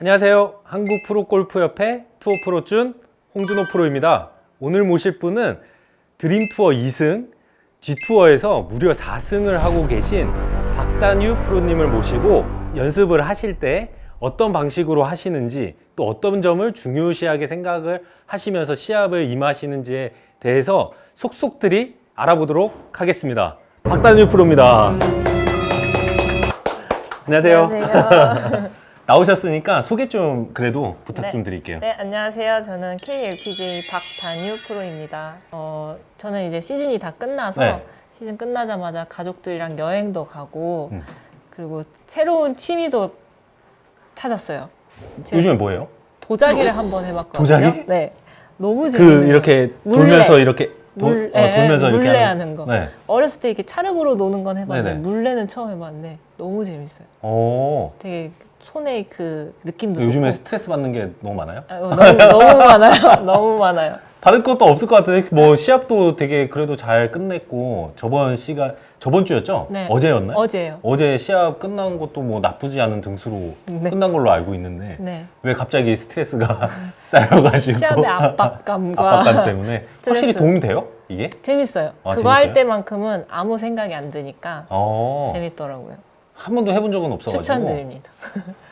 안녕하세요. 한국프로골프협회 투어프로준 홍준호 프로입니다. 오늘 모실 분은 드림투어 2승, G투어에서 무려 4승을 하고 계신 박단유 프로님을 모시고 연습을 하실 때 어떤 방식으로 하시는지, 또 어떤 점을 중요시하게 생각을 하시면서 시합을 임하시는지에 대해서 속속들이 알아보도록 하겠습니다. 박단유 프로입니다. 안녕하세요. 안녕하세요. 나오셨으니까 소개 좀 그래도 부탁 좀 드릴게요. 네, 안녕하세요. 저는 KLPGA 박단유 프로입니다. 저는 이제 시즌이 다 끝나서 네. 시즌 끝나자마자 가족들이랑 여행도 가고 그리고 새로운 취미도 찾았어요. 요즘에 뭐예요? 도자기를 한번 해봤거든요. 도자기? 네, 너무 재밌는 그 이렇게 물레. 돌면서 이렇게 돌면서 이렇게 물레 하는 거. 네. 어렸을 때 이렇게 차력으로 노는 건 해봤는데 네네. 물레는 처음 해봤는데 너무 재밌어요. 오. 되게 손에 그 느낌도 요즘에 좋고. 스트레스 받는 게 너무 많아요? 너무 많아요. 너무 많아요. 받을 것도 없을 것 같은데 뭐 시합도 되게 그래도 잘 끝냈고 저번 주였죠? 네. 어제였나요? 어제요. 어제 시합 끝난 것도 뭐 나쁘지 않은 등수로 네. 끝난 걸로 알고 있는데 네. 왜 갑자기 스트레스가 쌓여가지고 시합의 압박감과 압박감 때문에 스트레스. 확실히 도움이 돼요? 이게? 재밌어요. 아, 그거 할 재밌어요? 때만큼은 아무 생각이 안 드니까 어. 재밌더라고요. 한 번도 해본 적은 없어가지고 추천드립니다.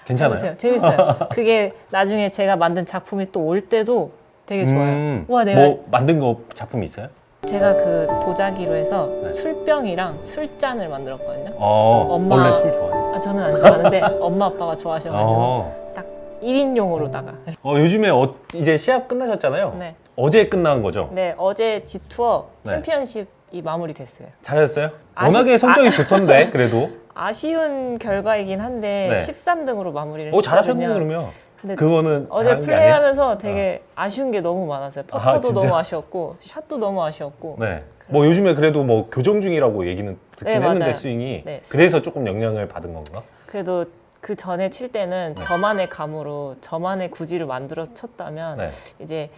괜찮아요? 해보세요. 재밌어요. 그게 나중에 제가 만든 작품이 또 올 때도 되게 좋아요. 와, 내가 뭐 만든 거 작품이 있어요? 제가 그 도자기로 해서 네. 술병이랑 술잔을 만들었거든요. 엄마 원래 술 좋아해요? 아, 저는 안 좋아하는데 엄마 아빠가 좋아하셔가지고 어. 딱 1인용으로다가. 요즘에 이제 시합 끝나셨잖아요. 네. 어제 끝난 거죠? 네, 어제 G투어 네. 챔피언십이 마무리됐어요. 잘하셨어요? 아쉽- 워낙에 성적이 좋던데 그래도. 아쉬운 결과이긴 한데 네. 13등으로 마무리를 잘하셨네 했거든요. 그러면. 근데 그거는 어제 잘한 게 아니에요? 플레이하면서 되게 아쉬운 게 너무 많았어요. 아, 퍼터도 진짜? 너무 아쉬웠고 샷도 너무 아쉬웠고. 네. 뭐 요즘에 그래도 뭐 교정 중이라고 얘기는 듣긴 네, 했는데 맞아요. 스윙이 네, 그래서 조금 영향을 받은 건가? 그래도 그 전에 칠 때는 네. 저만의 감으로 저만의 구질을 만들어서 쳤다면 네. 이제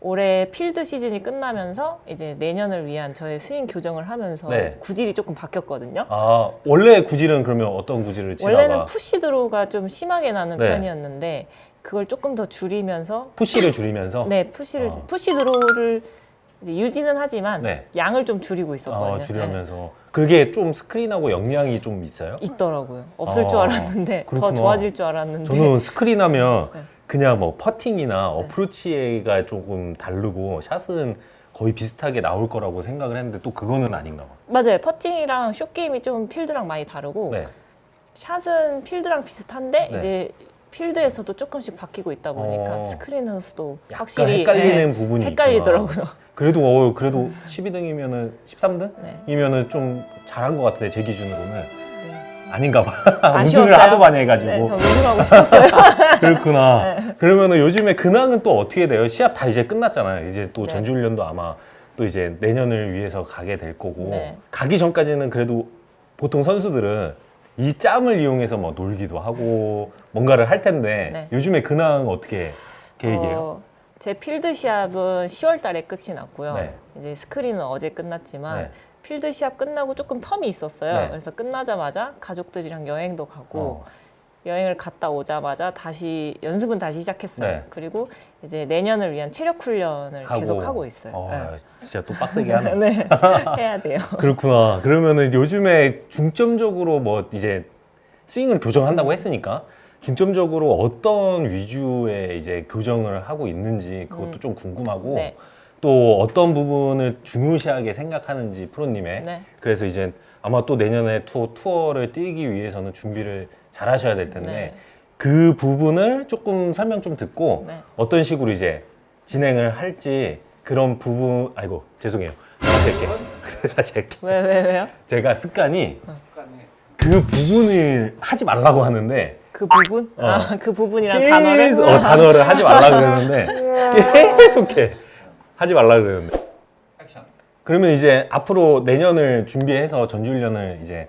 올해 필드 시즌이 끝나면서 이제 내년을 위한 저의 스윙 교정을 하면서 네. 구질이 조금 바뀌었거든요. 아 원래 구질은 그러면 어떤 구질을 치다가? 원래는 푸시 드로우가 좀 심하게 나는 네. 편이었는데 그걸 조금 더 줄이면서 푸시를 줄이면서? 네, 푸시 드로우를 이제 유지는 하지만 네. 양을 좀 줄이고 있었거든요. 줄이면서 그게 좀 스크린하고 영향이 좀 있어요? 네, 있더라고요. 없을 아, 줄 알았는데 그렇구나. 더 좋아질 줄 알았는데 저는 스크린하면 네. 그냥 뭐 퍼팅이나 어프로치가 조금 다르고 샷은 거의 비슷하게 나올 거라고 생각을 했는데 또 그거는 아닌가 봐. 맞아요. 퍼팅이랑 숏 게임이 좀 필드랑 많이 다르고 네. 샷은 필드랑 비슷한데 네. 이제 필드에서도 조금씩 바뀌고 있다 보니까 스크린에서도 약간 확실히 헷갈리는 부분이 헷갈리더라고요. 그래도 12등이면은 13등이면은 네. 좀 잘한 것 같은데 제 기준으로는 네. 아닌가 봐. 아쉬웠어요. 우승을 하도 많이 해가지고. 네, 저 우승하고 싶었어요. 그렇구나. 그러면은 요즘에 근황은 또 어떻게 돼요? 시합 다 이제 끝났잖아요. 이제 또 네. 전주훈련도 아마 또 이제 내년을 위해서 가게 될 거고 네. 가기 전까지는 그래도 보통 선수들은 이 짬을 이용해서 뭐 놀기도 하고 뭔가를 할 텐데 네. 요즘에 근황 어떻게 계획이에요? 제 필드 시합은 10월 달에 끝이 났고요. 네. 이제 스크린은 어제 끝났지만 네. 필드 시합 끝나고 조금 텀이 있었어요. 네. 그래서 끝나자마자 가족들이랑 여행도 가고 어. 여행을 갔다 오자마자 다시 연습은 다시 시작했어요. 네. 그리고 이제 내년을 위한 체력 훈련을 계속 하고 있어요. 진짜 또 빡세게 하네. 네. 해야 돼요. 그렇구나. 그러면은 요즘에 중점적으로 뭐 이제 스윙을 교정한다고 했으니까 중점적으로 어떤 위주의 이제 교정을 하고 있는지 그것도 좀 궁금하고 네. 또 어떤 부분을 중요시하게 생각하는지 프로님의 네. 그래서 이제 아마 또 내년에 투어를 뛰기 위해서는 준비를 잘 하셔야 될 텐데 네. 그 부분을 조금 설명 좀 듣고 네. 어떤 식으로 이제 진행을 할지 그런 부분 아이고 죄송해요 다시 할게요 다시 할게요 왜요? 제가 습관이 그 부분을 하지 말라고 하는데 그 부분? 그 부분이랑 단어를? 단어를 하지 말라고 그러는데 계속해 하지 말라고 그러는데 그러면 이제 앞으로 내년을 준비해서 전주훈련을 이제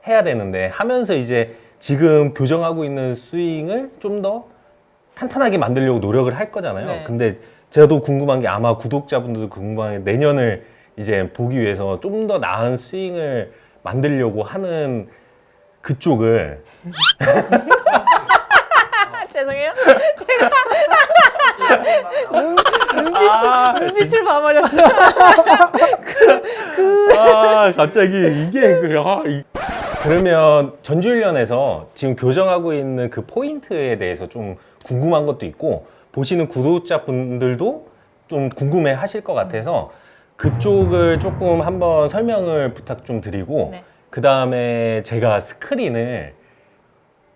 해야 되는데 하면서 이제 지금 교정하고 있는 스윙을 좀 더 탄탄하게 만들려고 노력을 할 거잖아요. 네. 근데 저도 궁금한 게 아마 구독자분들도 궁금한 게 내년을 이제 보기 위해서 좀 더 나은 스윙을 만들려고 하는 그쪽을 죄송해요. 제가 눈빛을 봐버렸어요. 갑자기 이게 그러면 전지훈련에서 지금 교정하고 있는 그 포인트에 대해서 좀 궁금한 것도 있고 보시는 구독자분들도 좀 궁금해 하실 것 같아서 그쪽을 조금 한번 설명을 부탁 좀 드리고 네. 그 다음에 제가 스크린을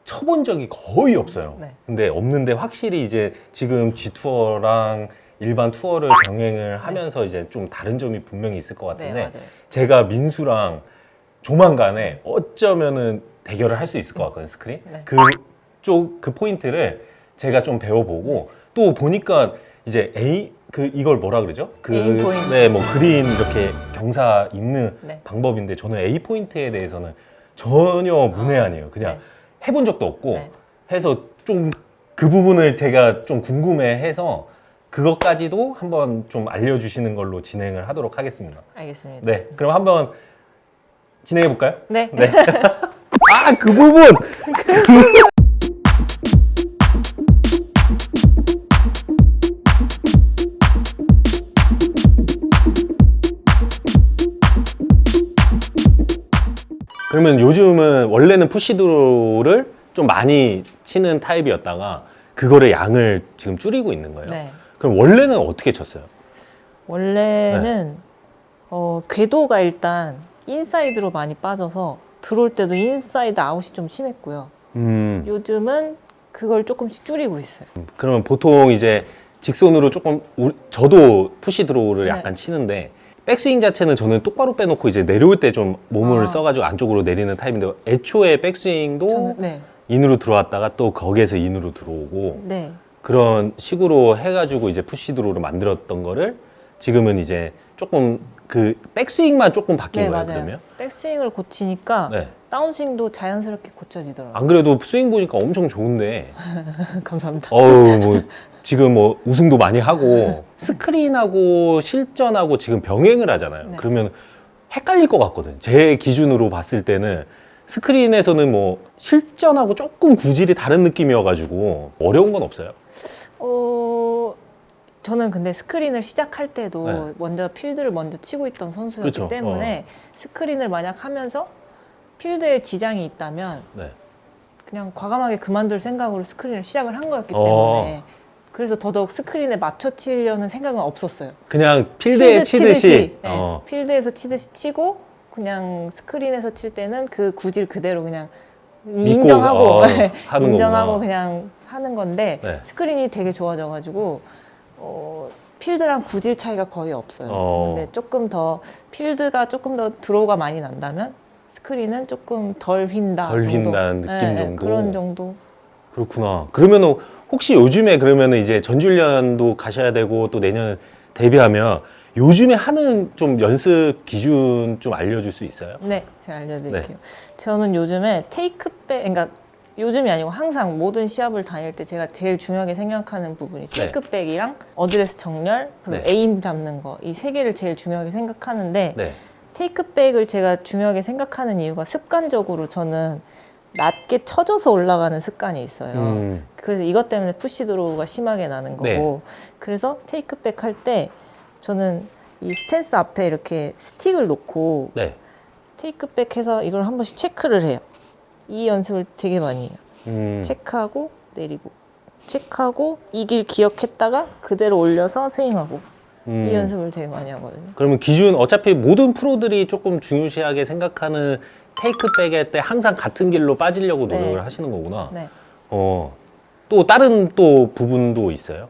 쳐본 적이 거의 없어요. 네. 근데 없는데 확실히 이제 지금 G투어랑 일반 투어를 병행을 하면서 이제 좀 다른 점이 분명히 있을 것 네, 같은데 맞아요. 제가 민수랑 조만간에 어쩌면은 대결을 할 수 있을 것 같거든요, 스크린. 네. 그쪽 그 포인트를 제가 좀 배워보고 또 보니까 이제 이걸 뭐라 그러죠? 에임 포인트. 네, 뭐 그린 이렇게 경사 있는 네. 방법인데 저는 A 포인트에 대해서는 전혀 문외한이에요. 그냥 네. 해본 적도 없고 네. 해서 좀 그 부분을 제가 좀 궁금해해서 그것까지도 한번 좀 알려주시는 걸로 진행을 하도록 하겠습니다. 알겠습니다. 네, 그럼 한번 진행해 볼까요? 네. 네. 그 부분. 그러면 요즘은 원래는 푸시드로우를 좀 많이 치는 타입이었다가 그거를 양을 지금 줄이고 있는 거예요. 네. 그럼 원래는 어떻게 쳤어요? 원래는 궤도가 일단 인사이드로 많이 빠져서 들어올 때도 인사이드 아웃이 좀 심했고요. 요즘은 그걸 조금씩 줄이고 있어요. 그러면 보통 이제 직선으로 조금 저도 푸시 드로우를 네. 약간 치는데 백스윙 자체는 저는 똑바로 빼놓고 이제 내려올 때 좀 몸을 써가지고 안쪽으로 내리는 타입인데 애초에 백스윙도 저는 네. 인으로 들어왔다가 또 거기에서 인으로 들어오고 네. 그런 식으로 해가지고 이제 푸시 드로우를 만들었던 거를 지금은 이제 조금 그 백스윙만 조금 바뀐 네, 거예요. 맞아요. 그러면? 백스윙을 고치니까 네. 다운스윙도 자연스럽게 고쳐지더라고요. 안 그래도 스윙 보니까 엄청 좋은데 감사합니다. 뭐 지금 뭐 우승도 많이 하고 스크린하고 실전하고 지금 병행을 하잖아요. 네. 그러면 헷갈릴 것 같거든. 제 기준으로 봤을 때는 스크린에서는 뭐 실전하고 조금 구질이 다른 느낌이어가지고 어려운 건 없어요. 저는 근데 스크린을 시작할 때도 네. 먼저 필드를 먼저 치고 있던 선수였기 그쵸. 때문에 스크린을 만약 하면서 필드에 지장이 있다면 네. 그냥 과감하게 그만둘 생각으로 스크린을 시작을 한 거였기 어. 때문에 그래서 더더욱 스크린에 맞춰 치려는 생각은 없었어요. 그냥 필드에 치듯이. 네, 필드에서 치듯이 치고 그냥 스크린에서 칠 때는 그 구질 그대로 그냥 믿고, 인정하고 하는 인정하고 거구나. 그냥 하는 건데 네. 스크린이 되게 좋아져가지고 필드랑 구질 차이가 거의 없어요. 근데 조금 더 필드가 조금 더 드로우가 많이 난다면 스크린은 조금 덜 휜다 덜 정도. 휜다는 느낌 네, 정도. 그런 정도. 그렇구나. 그러면은 혹시 요즘에 그러면은 이제 전지훈련도 가셔야 되고 또 내년 데뷔하면 요즘에 하는 좀 연습 기준 좀 알려줄 수 있어요? 네, 제가 알려드릴게요. 저는 요즘에 테이크백, 그러니까 요즘이 아니고 항상 모든 시합을 다닐 때 제가 제일 중요하게 생각하는 부분이 네. 테이크백이랑 어드레스 정렬, 그리고 네. 에임 잡는 거 이 세 개를 제일 중요하게 생각하는데 네. 테이크백을 제가 중요하게 생각하는 이유가 습관적으로 저는 낮게 쳐져서 올라가는 습관이 있어요. 그래서 이것 때문에 푸시 드로우가 심하게 나는 거고 그래서 테이크백 할 때 저는 이 스탠스 앞에 이렇게 스틱을 놓고 네. 테이크백 해서 이걸 한 번씩 체크를 해요. 이 연습을 되게 많이 해요. 체크하고 내리고 체크하고 이 길 기억했다가 그대로 올려서 스윙하고 이 연습을 되게 많이 하거든요. 그러면 기준 어차피 모든 프로들이 조금 중요시하게 생각하는 테이크백일 때 항상 같은 길로 빠지려고 노력을 네. 하시는 거구나. 네. 또 다른 또 부분도 있어요?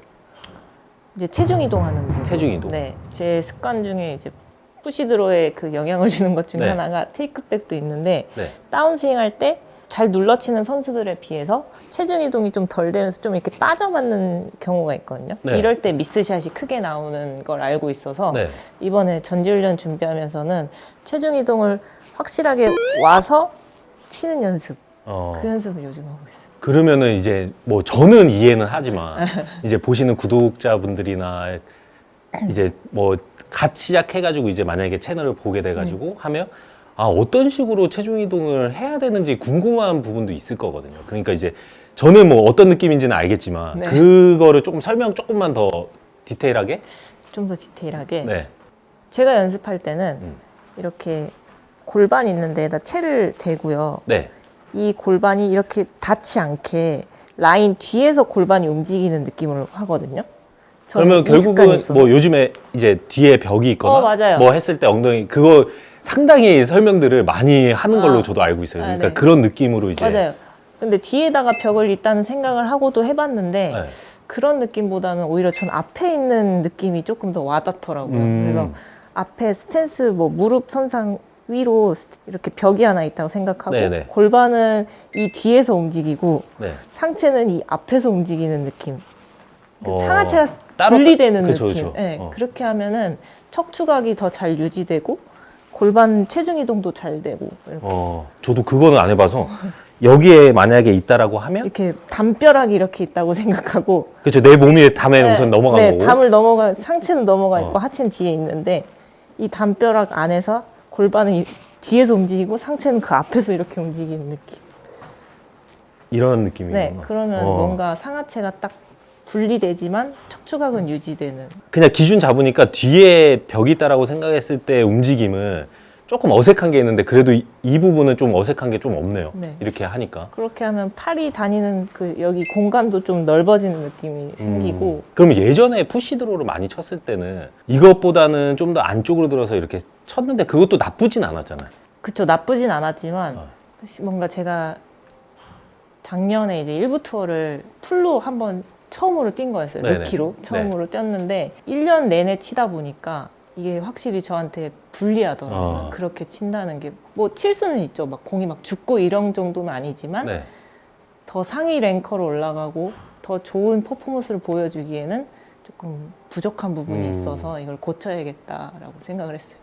이제 체중 이동하는 부분. 체중 이동. 네. 제 습관 중에 이제 푸시드로에 그 영향을 주는 것 중에 네. 하나가 테이크백도 있는데 네. 다운스윙 할 때 잘 눌러치는 선수들에 비해서 체중 이동이 좀 덜 되면서 좀 이렇게 빠져맞는 경우가 있거든요. 네. 이럴 때 미스샷이 크게 나오는 걸 알고 있어서 네. 이번에 전지훈련 준비하면서는 체중 이동을 확실하게 와서 치는 연습. 그 연습을 요즘 하고 있어요. 그러면은 이제 뭐 저는 이해는 하지만 이제 보시는 구독자분들이나 이제 뭐 갓 시작해가지고 이제 만약에 채널을 보게 돼가지고 하면 어떤 식으로 체중 이동을 해야 되는지 궁금한 부분도 있을 거거든요. 그러니까 이제 저는 뭐 어떤 느낌인지는 알겠지만 네. 그거를 조금 설명 조금만 더 디테일하게. 좀 더 디테일하게. 네. 제가 연습할 때는 음. 이렇게 골반 있는 데에다 채를 대고요. 네. 이 골반이 이렇게 닿지 않게 라인 뒤에서 골반이 움직이는 느낌으로 하거든요. 그러면 이 습관이 결국은 있어서. 뭐 요즘에 이제 뒤에 벽이 있거나 맞아요. 뭐 했을 때 엉덩이 그거 상당히 설명들을 많이 하는 걸로 저도 알고 있어요. 그러니까 네. 그런 느낌으로 이제. 맞아요. 근데 뒤에다가 벽을 있다는 생각을 하고도 해봤는데 네. 그런 느낌보다는 오히려 전 앞에 있는 느낌이 조금 더 와닿더라고요. 그래서 앞에 스탠스 뭐 무릎 선상 위로 이렇게 벽이 하나 있다고 생각하고 네네. 골반은 이 뒤에서 움직이고 네. 상체는 이 앞에서 움직이는 느낌. 어, 상하체가 따로 분리되는 그쵸, 느낌. 그쵸. 네, 어. 그렇게 하면은 척추각이 더 잘 유지되고 골반 체중 이동도 잘 되고 이렇게. 저도 그거는 안 해봐서 여기에 만약에 있다라고 하면 이렇게 담벼락이 이렇게 있다고 생각하고 그렇죠. 내 몸이 담에 우선 넘어간 네, 거고. 담을 넘어가 상체는 넘어가 있고 어. 하체는 뒤에 있는데 이 담벼락 안에서 골반은 뒤에서 움직이고 상체는 그 앞에서 이렇게 움직이는 느낌. 이런 느낌이구나. 네, 그러면 뭔가 상하체가 딱 분리되지만 척추각은 유지되는. 그냥 기준 잡으니까 뒤에 벽이 있다라고 생각했을 때 움직임은 조금 어색한 게 있는데 그래도 이 부분은 좀 어색한 게 좀 없네요. 네. 이렇게 하니까. 그렇게 하면 팔이 다니는 그 여기 공간도 좀 넓어지는 느낌이 생기고. 그럼 예전에 푸시드로우를 많이 쳤을 때는 이것보다는 좀 더 안쪽으로 들어서 이렇게 쳤는데 그것도 나쁘진 않았잖아요. 그쵸, 나쁘진 않았지만 어. 뭔가 제가 작년에 이제 일부 투어를 풀로 한번 처음으로 뛴 거였어요. 네네. 루키로 처음으로 뛰었는데 1년 내내 치다 보니까 이게 확실히 저한테 불리하더라고요. 그렇게 친다는 게 뭐 칠 수는 있죠. 막 공이 막 죽고 이런 정도는 아니지만 네. 더 상위 랭커로 올라가고 더 좋은 퍼포먼스를 보여주기에는 조금 부족한 부분이 있어서 이걸 고쳐야겠다라고 생각을 했어요.